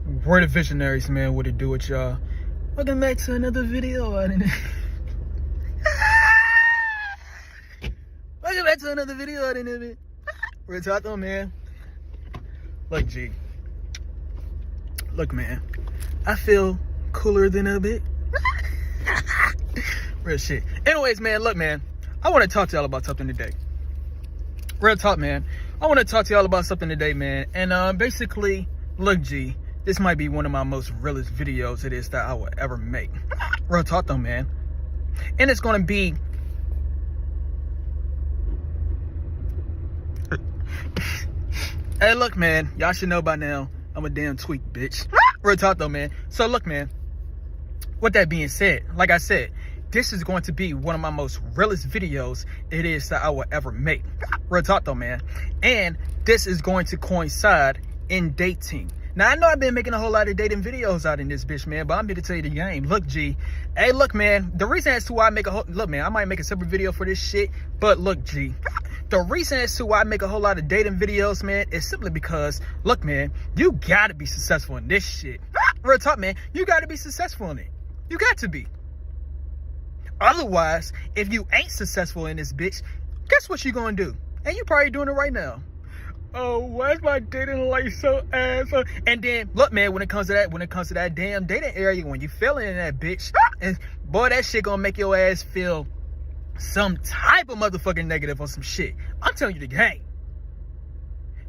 We're the visionaries, man. What it do with y'all? Welcome back to another video. Welcome back to another video. We're talking, man. Look, G. Look, man. I feel cooler than a bit. Real shit. Anyways, man. Look, man. I want to talk to y'all about something today. Real talk, man. I want to talk to y'all about something today, man. And basically, look, G. This might be one of my most realest videos it is that I will ever make. Real talk though, man. And it's gonna be hey, look, man, y'all should know by now I'm a damn tweak, bitch. Real talk though, man. So look, man, with that being said, like I said, this is going to be one of my most realest videos it is that I will ever make. Real talk though, man. And this is going to coincide in dating. Now, I know I've been making a whole lot of dating videos out in this bitch, man, but I'm here to tell you the game. Look, G. Hey, look, man. The reason as to why I make a whole... Look, man, I might make a separate video for this shit, but look, G. The reason as to why I make a whole lot of dating videos, man, is simply because, look, man, you gotta be successful in this shit. Real talk, man. You gotta be successful in it. You got to be. Otherwise, if you ain't successful in this bitch, guess what you gonna do? And you probably doing it right now. Oh, why's my dating life so ass? And then, look, man, when it comes to that damn dating area, when you feeling in that bitch, and boy, that shit gonna make your ass feel some type of motherfucking negative or some shit. I'm telling you the game.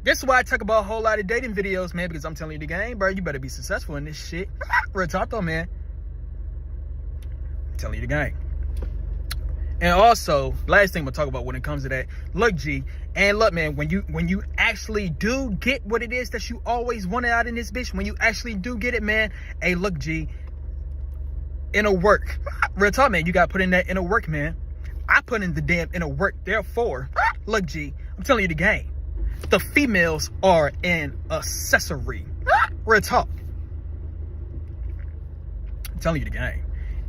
This is why I talk about a whole lot of dating videos, man, because I'm telling you the game, bro. You better be successful in this shit. Real talk though, man. I'm telling you the game. And also, last thing I'm gonna talk about when it comes to that, look, G, and look, man, when you actually do get what it is that you always wanted out in this bitch, when you actually do get it, man, hey, look, G, inner work. Real talk, man, you gotta put in that inner work, man. I put in the damn inner work, therefore, look, G, I'm telling you the game. The females are an accessory. Real talk. I'm telling you the game.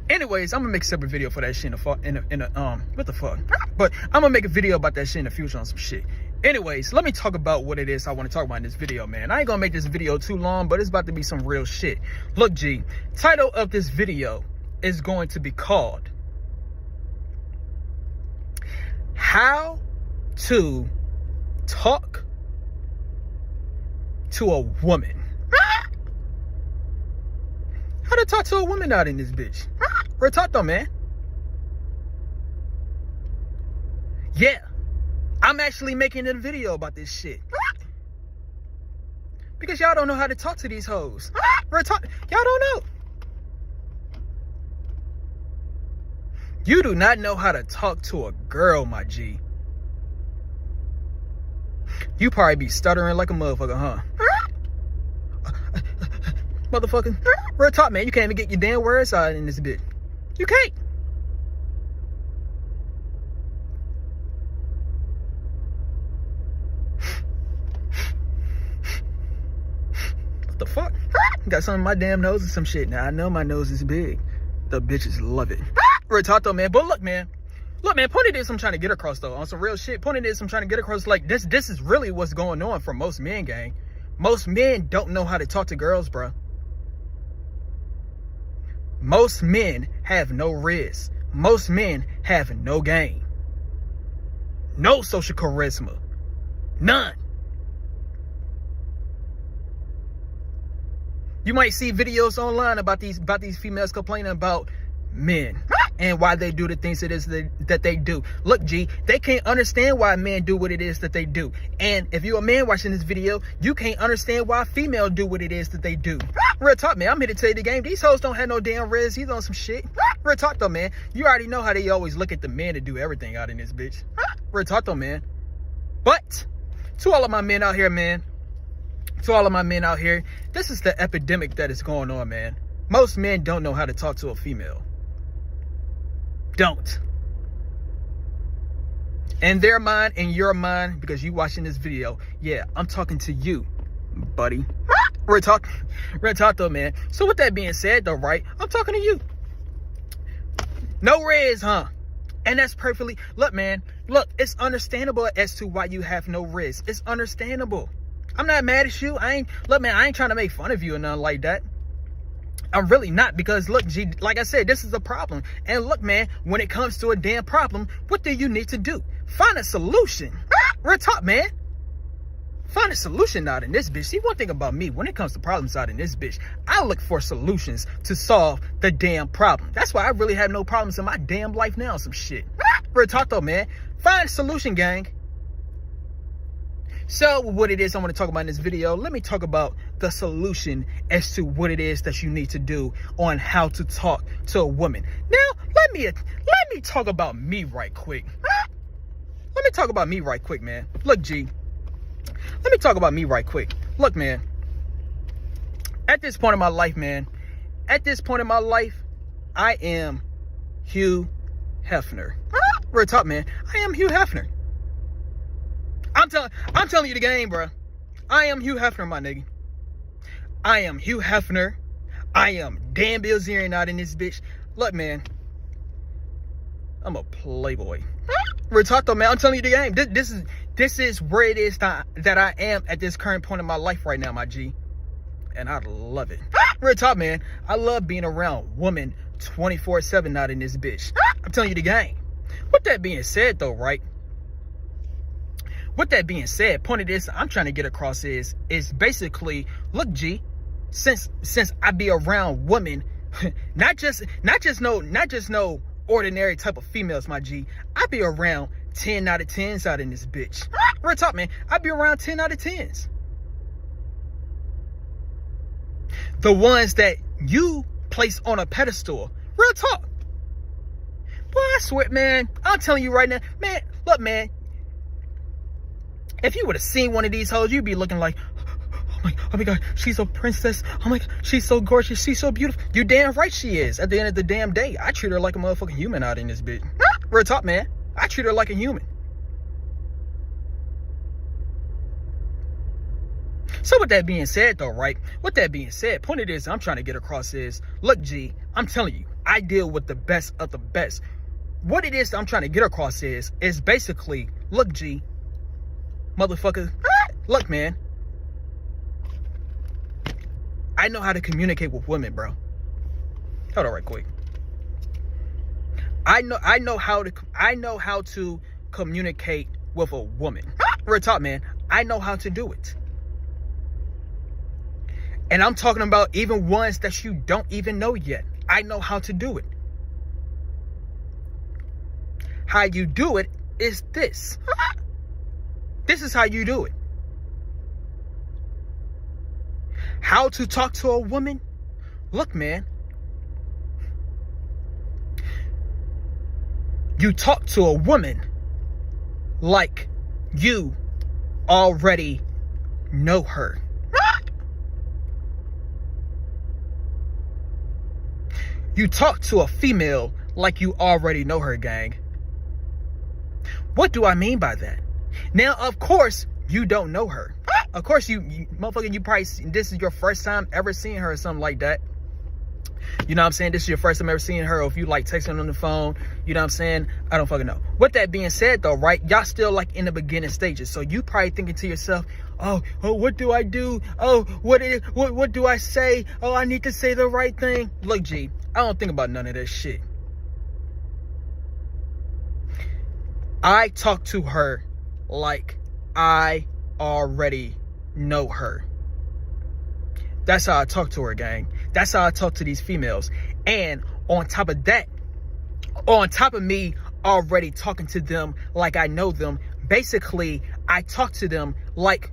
Anyways, I'm gonna make a separate video for that shit what the fuck? But I'm gonna make a video about that shit in the future on some shit. Anyways, let me talk about what it is I want to talk about in this video, man. I ain't gonna make this video too long, but it's about to be some real shit. Look, G, title of this video is going to be called How to Talk to a Woman. How to talk to a woman out in this bitch. Real talk though, man. Yeah, I'm actually making a video about this shit. Because y'all don't know how to talk to these hoes. Real talk, y'all don't know. You do not know how to talk to a girl, my G. You probably be stuttering like a motherfucker, huh? Motherfucking real talk, man. You can't even get your damn words out in this bit. You can't. What the fuck? Got something in my damn nose or some shit. Now I know my nose is big. The bitches love it. Real talk though, man. But look, man. Look, man, point of this I'm trying to get across though. On some real shit. Point of this I'm trying to get across. Like this is really what's going on for most men, gang. Most men don't know how to talk to girls, bro. Most men have no riz. Most men have no game. No social charisma. None. You might see videos online about these females complaining about men and why they do the things it is that they do. Look, G, they can't understand why men do what it is that they do. And if you're a man watching this video, you can't understand why female do what it is that they do. Real talk, man. I'm here to tell you the game. These hoes don't have no damn riz. He's on some shit. Real talk, though, man. You already know how they always look at the men to do everything out in this bitch. Real talk, though, man. But to all of my men out here, man. To all of my men out here, this is the epidemic that is going on, man. Most men don't know how to talk to a female. Don't. In their mind, in your mind, because you watching this video, yeah, I'm talking to you, buddy. Real talk though, man. So with that being said though, right, I'm talking to you. No riz, huh? And that's perfectly, look, man, look, it's understandable as to why you have no riz. It's understandable. I'm not mad at you. Look, man, I ain't trying to make fun of you or nothing like that. I'm really not, because look, G, like I said, this is a problem. And look, man, when it comes to a damn problem, what do you need to do? Find a solution. Real talk, man. Find a solution out in this bitch. See, one thing about me, when it comes to problems out in this bitch, I look for solutions to solve the damn problem. That's why I really have no problems in my damn life now, some shit. Real talk though, man. Find a solution, gang. So what it is I want to talk about in this video, let me talk about the solution as to what it is that you need to do on how to talk to a woman. Now, let me talk about me right quick. Let me talk about me right quick, man. Look, G. Let me talk about me right quick. Look, man. At this point in my life, man. At this point in my life, I am Hugh Hefner. Real talk, man. I am Hugh Hefner. I'm telling you the game, bro. I am Hugh Hefner, my nigga. I am Hugh Hefner. I am Dan Bilzerian out in this bitch. Look, man. I'm a playboy. Real talk though, man. I'm telling you the game. This is where it is that I am at this current point in my life right now, my G. And I love it. Real talk, man. I love being around women 24/7 out in this bitch. I'm telling you the game. With that being said though, right? With that being said, point of this I'm trying to get across is basically, look, G, since I be around women, not just no ordinary type of females, my G. I be around 10 out of 10s out in this bitch. Real talk, man. I be around 10 out of 10s. The ones that you place on a pedestal. Real talk. Boy, I swear, man. I'm telling you right now, man. Look, man. If you would have seen one of these hoes, you'd be looking like, oh my God, she's a princess. Oh my God, she's so gorgeous. She's so beautiful. You damn right she is. At the end of the damn day, I treat her like a motherfucking human out in this bitch. Real talk, man. I treat her like a human. So with that being said though, right? With that being said, point of this I'm trying to get across is, look, G, I'm telling you, I deal with the best of the best. What it is I'm trying to get across is basically, look, G, motherfucker, look, man. I know how to communicate with women, bro. Hold on right quick. I know how to communicate with a woman. Real talk, man. I know how to do it. And I'm talking about even ones that you don't even know yet. I know how to do it. How you do it is this. This is how you do it. How to talk to a woman? Look, man. You talk to a woman like you already know her. You talk to a female like you already know her, gang. What do I mean by that? Now, of course, you don't know her. Of course, you motherfucker, you probably, this is your first time ever seeing her or something like that. You know what I'm saying? This is your first time ever seeing her, or if you like texting on the phone, you know what I'm saying? I don't fucking know. With that being said though, right? Y'all still like in the beginning stages. So you probably thinking to yourself, oh, what do I do? Oh, what do I say? Oh, I need to say the right thing. Look, G, I don't think about none of that shit. I talk to her like I already know her. That's how I talk to her, gang. That's how I talk to these females. And on top of that, on top of me already talking to them like I know them, basically, I talk to them like,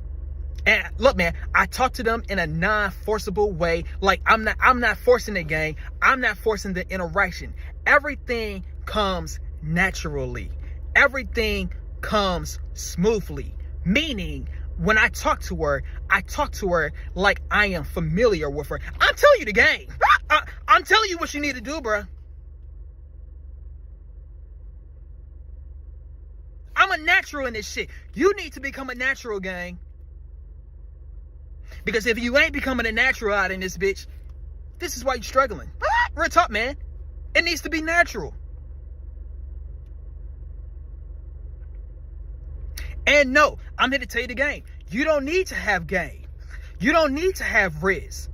and look, man, I talk to them in a non-forcible way. Like I'm not forcing the gang. I'm not forcing the interaction. Everything comes naturally. Everything comes smoothly. Meaning, when I talk to her like I am familiar with her. I'm telling you the game. I'm telling you what you need to do, bro. I'm a natural in this shit. You need to become a natural, gang. Because if you ain't becoming a natural out in this bitch, this is why you're struggling. Real talk, man. It needs to be natural. And no, I'm here to tell you the game. You don't need to have game. You don't need to have Riz.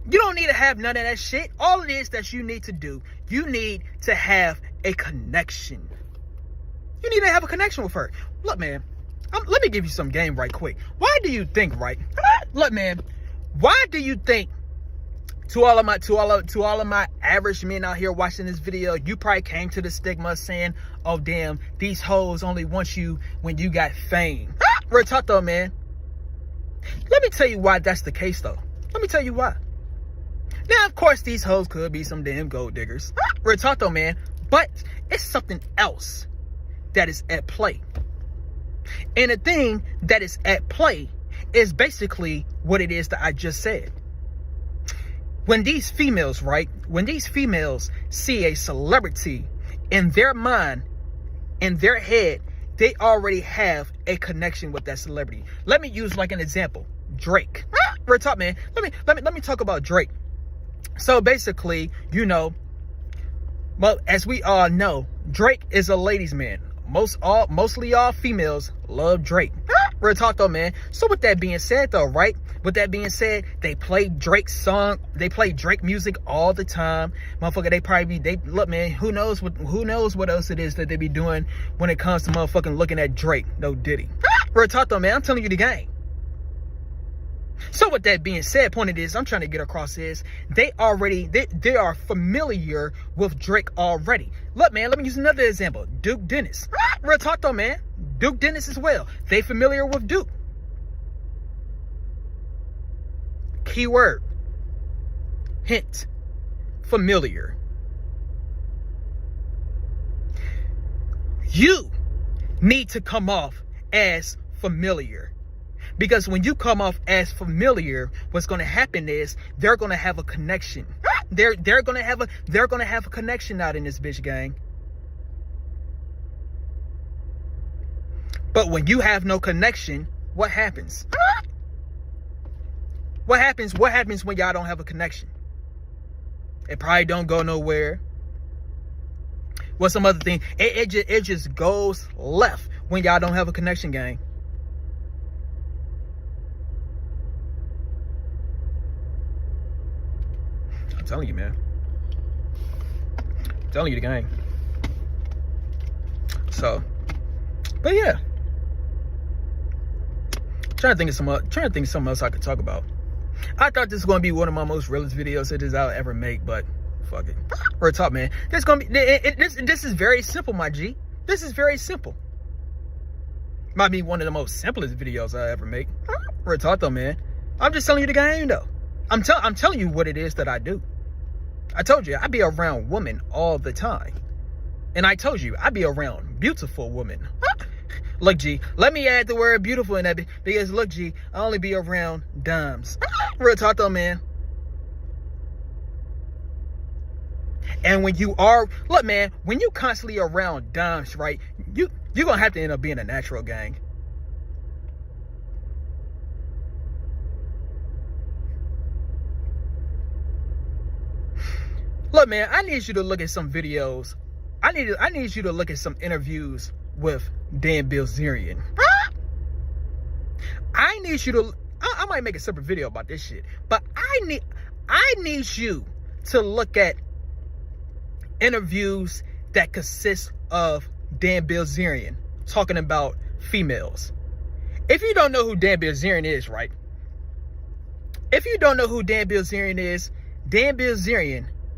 You don't need to have none of that shit. All it is that you need to do, you need to have a connection. You need to have a connection with her. Look, man, let me give you some game right quick. Why do you think, right? Look, man, why do you think, to all of my average men out here watching this video, you probably came to the stigma saying, oh damn, these hoes only want you when you got fame. Real talk though, man. Let me tell you why that's the case though. Let me tell you why. Now, of course, these hoes could be some damn gold diggers. Real talk though, man. But it's something else that is at play. And the thing that is at play is basically what it is that I just said. When these females, right? When these females see a celebrity, in their mind, in their head, they already have a connection with that celebrity. Let me use like an example. Drake. Real talk, man. Let me talk about Drake. So basically, you know, well, as we all know, Drake is a ladies' man. Mostly all females love Drake. Real talk though, man. So with that being said though, right? With that being said, they play Drake's song, they play Drake music all the time. Motherfucker, they look, man, who knows what else it is that they be doing when it comes to motherfucking looking at Drake. No Diddy. Real talk though, man. I'm telling you the game. So with that being said, point it is I'm trying to get across is they are familiar with Drake already. Look, man, let me use another example. Duke Dennis. Real talk though, man. Duke Dennis as well. They familiar with Duke. Keyword. Hint. Familiar. You need to come off as familiar. Because when you come off as familiar, what's going to happen is they're going to have a connection. They're going to have a connection out in this bitch gang. But when you have no connection, what happens? What happens when y'all don't have a connection? It probably don't go nowhere. What's some other thing? It just goes left when y'all don't have a connection, gang. I'm telling you, man. I'm telling you the gang. So, but yeah. Trying to think of something else I could talk about. I thought this was gonna be one of my most realest videos that I'll ever make, but fuck it. Real talk, man. This is very simple, my G. This is very simple. Might be one of the most simplest videos I ever make. Real talk though, man. I'm just telling you the game though. I'm telling you what it is that I do. I told you I be around women all the time, and I told you I be around beautiful women. Look, G, let me add the word beautiful in that because look, G, I only be around dimes. Real talk though, man. And when you are, look, man, when you constantly around dimes, right, you're gonna have to end up being a natural gang. Look, man, I need you to look at some videos. I need you to look at some interviews with Dan Bilzerian. I need you to, I might make a separate video about this shit, but I need you to look at interviews that consist of Dan Bilzerian talking about females. If you don't know who Dan Bilzerian is, right? If you don't know who Dan Bilzerian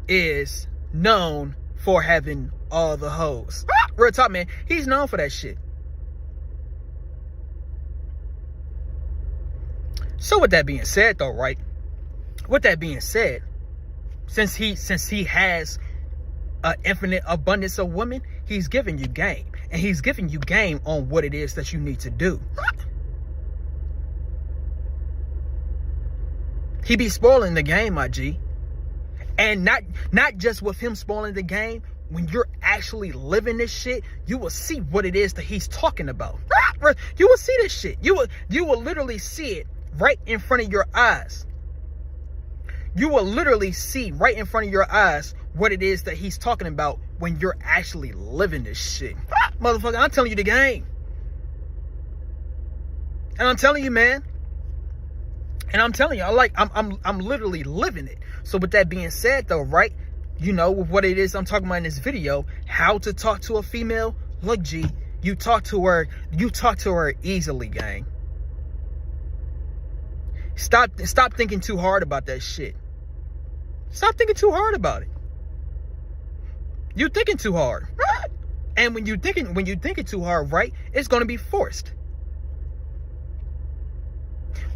is known for having all the hoes. Real talk, man. He's known for that shit. So with that being said though, right? With that being said, since he has an infinite abundance of women, he's giving you game. And he's giving you game on what it is that you need to do. He be spoiling the game, my G. And not just with him spoiling the game, when you're actually living this shit, you will see what it is that he's talking about. You will see this shit. You will literally see it right in front of your eyes. You will literally see right in front of your eyes what it is that he's talking about when you're actually living this shit. Motherfucker, I'm telling you the game. And I'm telling you, man. And I'm telling you, I'm literally living it. So with that being said though, right? You know what it is I'm talking about in this video, how to talk to a female. Look, G, you talk to her easily, gang. Stop thinking too hard about that shit. Stop thinking too hard about it. You're thinking too hard. And when you're thinking too hard, right, it's gonna be forced.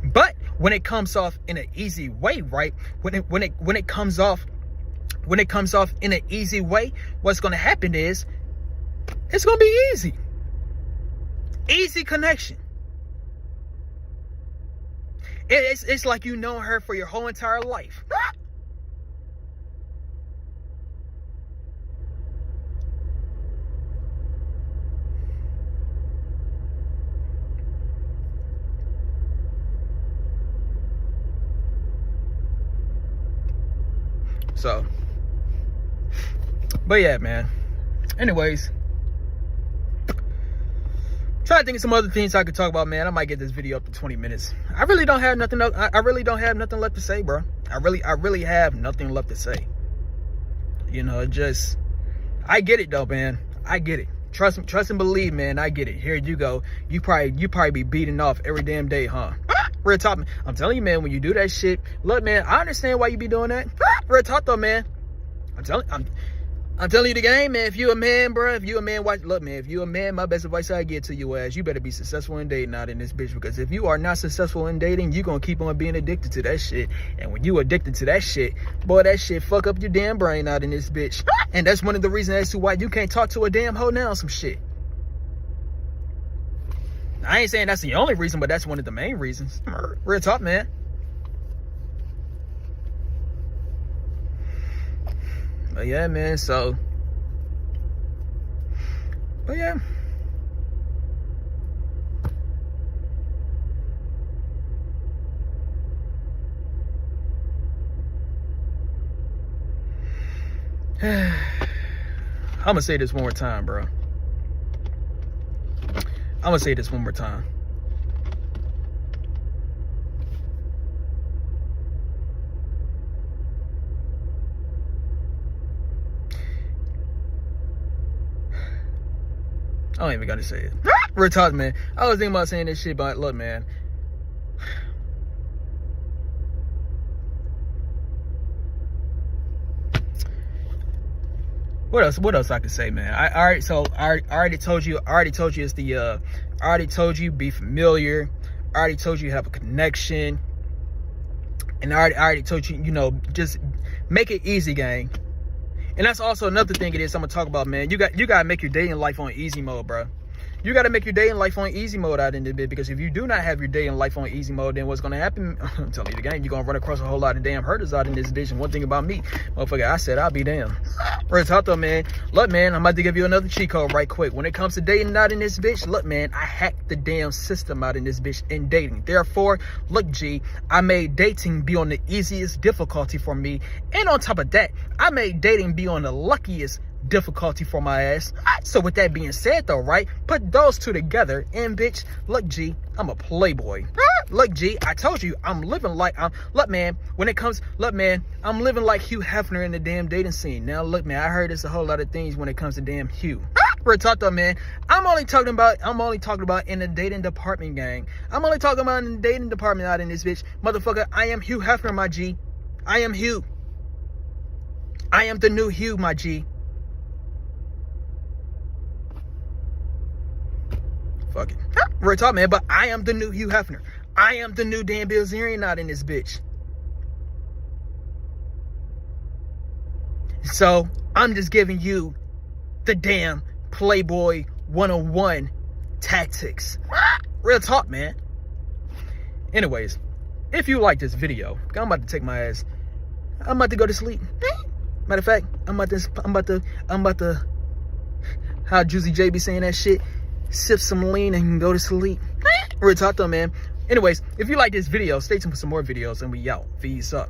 But when it comes off in an easy way, right? When it comes off in an easy way, what's gonna happen is it's gonna be easy. Easy connection. It's like you know her for your whole entire life. So, but yeah, man. Anyways, try to think of some other things I could talk about, man. I might get this video up to 20 minutes. I really don't have nothing else. I really don't have nothing left to say, bro. I really have nothing left to say. You know, just, I get it though, man. I get it. Trust and believe, man. I get it. Here you go. You probably be beating off every damn day, huh? Real talk, I'm telling you, man, when you do that shit, look, man, I understand why you be doing that. Real talk though, man. I'm telling you the game, man. If you a man, bro, if you a man, look, man, if you a man, my best advice I give to you is you better be successful in dating out in this bitch, because if you are not successful in dating, you gonna keep on being addicted to that shit. And when you addicted to that shit, boy, that shit fuck up your damn brain out in this bitch. And that's one of the reasons as to why you can't talk to a damn hoe now on some shit. I ain't saying that's the only reason, but that's one of the main reasons. Real talk, man. But yeah, man, so. But yeah. I'm gonna say this one more time, bro. I'm gonna say this one more time. I don't even gotta say it. Real talk, man. I was thinking about saying this shit, but look, man. What else I could say, man? I already told you it's the I already told you be familiar. I already told you have a connection. And I already told you, you know, just make it easy, gang. And that's also another thing it is I'm gonna talk about, man. You gotta make your dating life on easy mode, bro. You gotta make your dating life on easy mode out in this bit, because if you do not have your dating life on easy mode, then what's gonna happen? I'm telling you the game, you're gonna run across a whole lot of damn hurdles out in this bitch. And one thing about me, motherfucker, I said I'll be damn. Real talk though, man. Look, man, I'm about to give you another cheat code right quick. When it comes to dating out in this bitch, look, man, I hacked the damn system out in this bitch in dating. Therefore, look, G, I made dating be on the easiest difficulty for me. And on top of that, I made dating be on the luckiest difficulty for my ass. So with that being said though, right, put those two together and bitch, look, G, I'm a playboy. Look, G, I told you I'm living like look, man, when it comes, look, man, I'm living like Hugh Hefner in the damn dating scene. Now look, man, I heard it's a whole lot of things when it comes to damn Hugh. Real talk though, man. I'm only talking about in the dating department, gang. I'm only talking about in the dating department out in this bitch. Motherfucker, I am Hugh Hefner, my G. I am Hugh. I am the new Hugh, my G. Fuck it. Real talk, man, but I am the new Hugh Hefner. I am the new Dan Bilzerian out in this bitch. So, I'm just giving you the damn Playboy 101 tactics. Real talk, man. Anyways, if you like this video, I'm about to take my ass. I'm about to go to sleep. Matter of fact, I'm about to how Juicy J be saying that shit, sip some lean and go to sleep. Real talk though, man. Anyways, if you like this video, stay tuned for some more videos and we out. Peace up.